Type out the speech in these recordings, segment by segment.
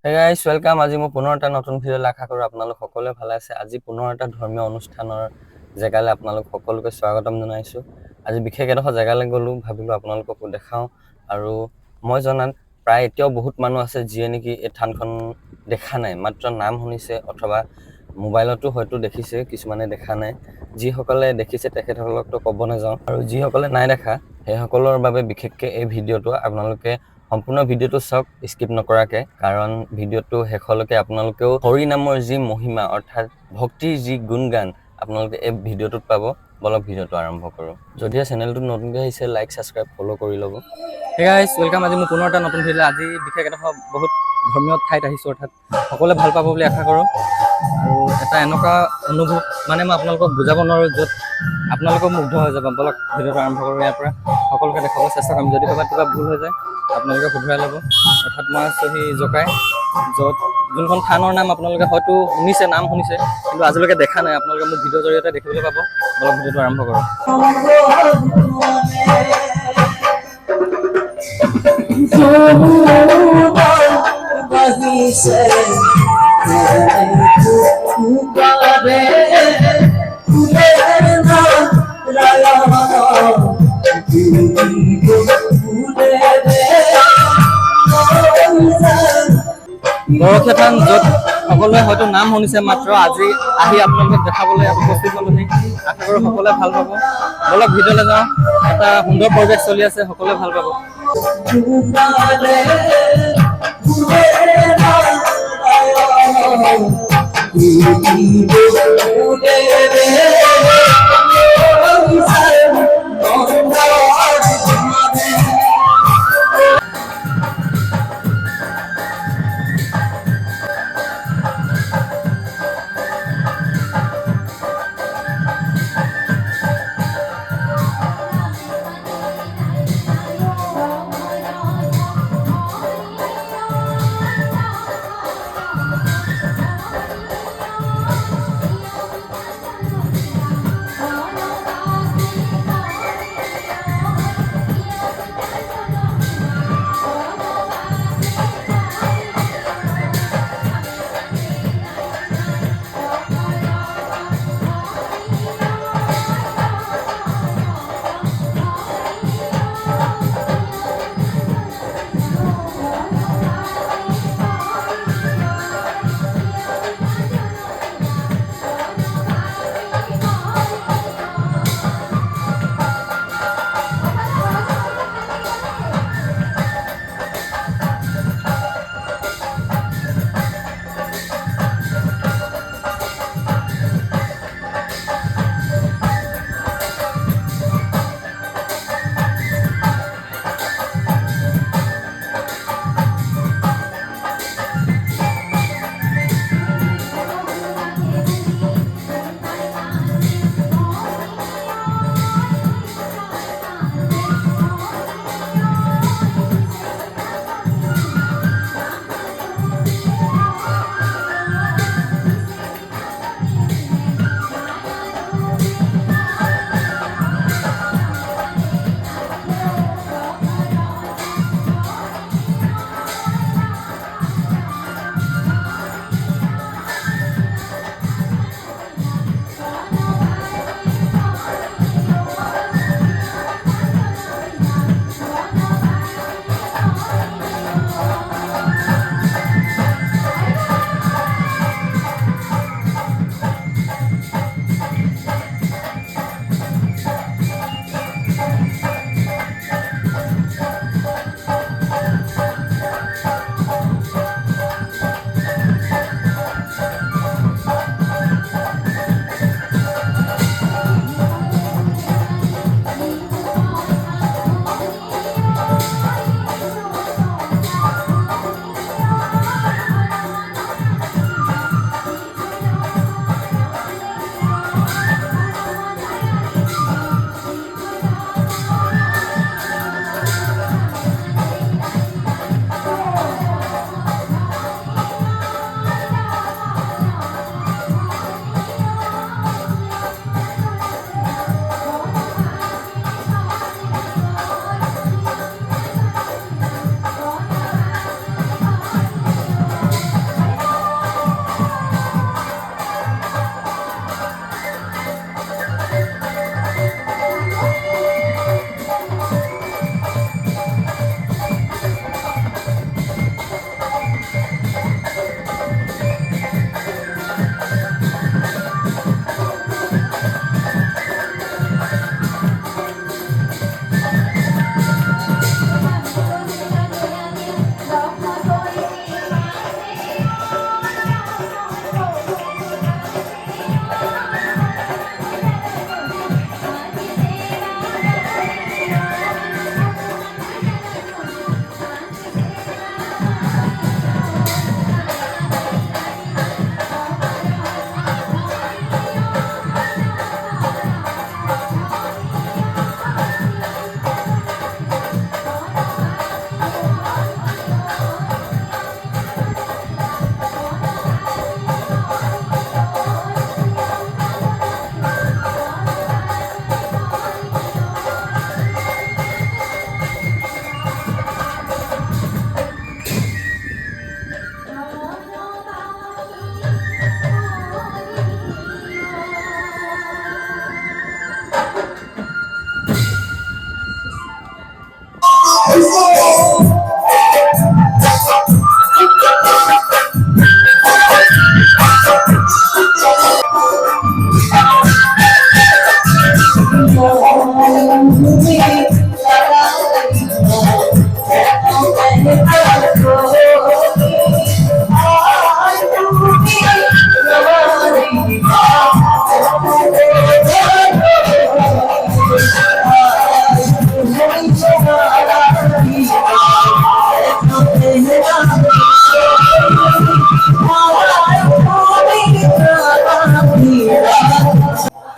হে guys welcome. আজি মই পুনৰ এটা নতুন ভিডিঅ'লৈ আশা কৰোঁ আপোনালোক সকলোৱে ভালে আছে। আজি পুনৰ এটা ধৰ্মীয় অনুষ্ঠানৰ জেগালৈ আপোনালোক সকলোকে স্বাগতম জনাইছোঁ। আজি বিশেষ এডোখৰ জেগালৈ গ'লোঁ, ভাবিলোঁ আপোনালোককো দেখাওঁ। আৰু মই জনাত প্ৰায় এতিয়াও বহুত মানুহ আছে যিয়ে নেকি এই থানখন দেখা নাই, মাত্ৰ নাম শুনিছে অথবা মোবাইলতো হয়তো দেখিছে, কিছুমানে দেখা নাই। যিসকলে দেখিছে তেখেতসকলকতো ক'ব নাযাওঁ, আৰু যিসকলে নাই দেখা সেইসকলৰ বাবে বিশেষকৈ এই ভিডিঅ'টো আপোনালোকে সম্পূৰ্ণ ভিডিঅ'টো চাওক স্কিপ নকৰাকৈ, কাৰণ ভিডিঅ'টো শেষলৈকে আপোনালোকেও হৰি নামৰ যি মহিমা অৰ্থাৎ ভক্তিৰ যি গুণগান আপোনালোকে এই ভিডিঅ'টোত পাব। বলক ভিডিঅ'টো আৰম্ভ কৰোঁ। যদিহে চেনেলটো নতুনকৈ আহিছে লাইক ছাবস্ক্ৰাইব ফ'ল' কৰি ল'ব। Hey guys welcome. আজি মোৰ পুনৰ এটা নতুন ভিডিঅ'। আজি বিশেষ এডোখৰ বহুত ধৰ্মীয় ঠাইত আহিছোঁ, অৰ্থাৎ সকলোৱে ভাল পাব বুলি আশা কৰোঁ। আৰু এটা এনেকুৱা অনুভৱ মানে মই আপোনালোকক বুজাব নোৱাৰোঁ, য'ত আপোনালোকেও মুগ্ধ হৈ যাব। বলক ভিডিঅ'টো আৰম্ভ কৰোঁ। ইয়াৰ পৰা সকলোকে দেখাব চেষ্টা কৰিম। যদি ক'ৰবাত কিবা ভুল হৈ যায় আপোনালোকে শুধৰাই ল'ব। অৰ্থাৎ মই আছোঁ সি জকাই, য'ত যোনখন থানৰ নাম আপোনালোকে হয়তো শুনিছে, নাম শুনিছে, কিন্তু আজিলৈকে দেখা নাই। আপোনালোকে মোক ভিডিঅ'ৰ জৰিয়তে দেখিবলৈ পাব। বলক ভিডিঅ'টো আৰম্ভ কৰোঁ। গৰখীয়া থান, য'ত সকলোৱে হয়তো নাম শুনিছে, মাত্ৰ আজি আহি আপোনালোকক দেখাবলৈ ইয়াত উপস্থিত হ'লোহি। আশা কৰোঁ সকলোৱে ভাল পাব। বলক ভিডিঅ'লৈ যাওঁ। এটা সুন্দৰ পৰিৱেশ চলি আছে, সকলোৱে ভাল পাব।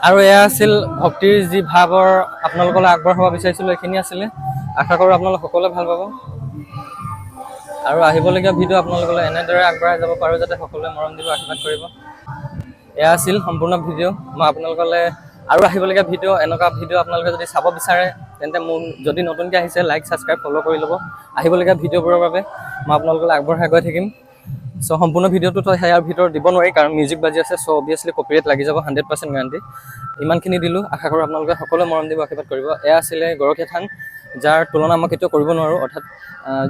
আৰু এয়া আছিল ভক্তিৰ যি ভাৱৰ আপোনালোকলৈ আগবঢ়াব বিচাৰিছিলোঁ, এইখিনি আছিলে। আশা কৰোঁ আপোনালোক সকলোৱে ভাল পাব আৰু আহিবলগীয়া ভিডিঅ' আপোনালোকলৈ এনেদৰে আগবঢ়াই যাব পাৰোঁ যাতে সকলোৱে মৰম দিব, আশীৰ্বাদ কৰিব। এয়া আছিল সম্পূৰ্ণ ভিডিঅ'। মই আপোনালোকলৈ আৰু আহিবলগীয়া ভিডিঅ' এনেকুৱা ভিডিঅ' আপোনালোকে যদি চাব বিচাৰে তেন্তে মোক যদি নতুনকৈ আহিছে লাইক ছাবস্ক্ৰাইব ফ'ল' কৰি ল'ব। আহিবলগীয়া ভিডিঅ'বোৰৰ বাবে মই আপোনালোকলৈ আগবঢ়াই গৈ থাকিম। চ' সম্পূৰ্ণ ভিডিঅ'টোতো সেয়াৰ ভিতৰত দিব নোৱাৰি কাৰণ মিউজিক বাজি আছে। চ' অবভিয়াছলি কপিৰাইট লাগি যাব, 100% গেৰাণ্টি। ইমানখিনি দিলোঁ, আশা কৰোঁ আপোনালোকে সকলোৱে মৰম দিব, আশীৰ্বাদ কৰিব। এয়া আছিলে গৰখীয়া থান, যাৰ তুলনা মই কেতিয়াও কৰিব নোৱাৰোঁ। অৰ্থাৎ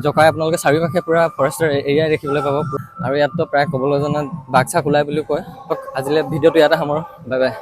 জকাই আপোনালোকে চাৰিওকাষে পূৰা ফৰেষ্টৰ এৰিয়াই দেখিবলৈ পাব আৰু ইয়াততো প্ৰায় ক'বলৈ জনাত বাঘ চাঘ ওলাই বুলিও কয়। আজিলৈ ভিডিঅ'টো ইয়াতে সামৰোঁ, বাই বাই।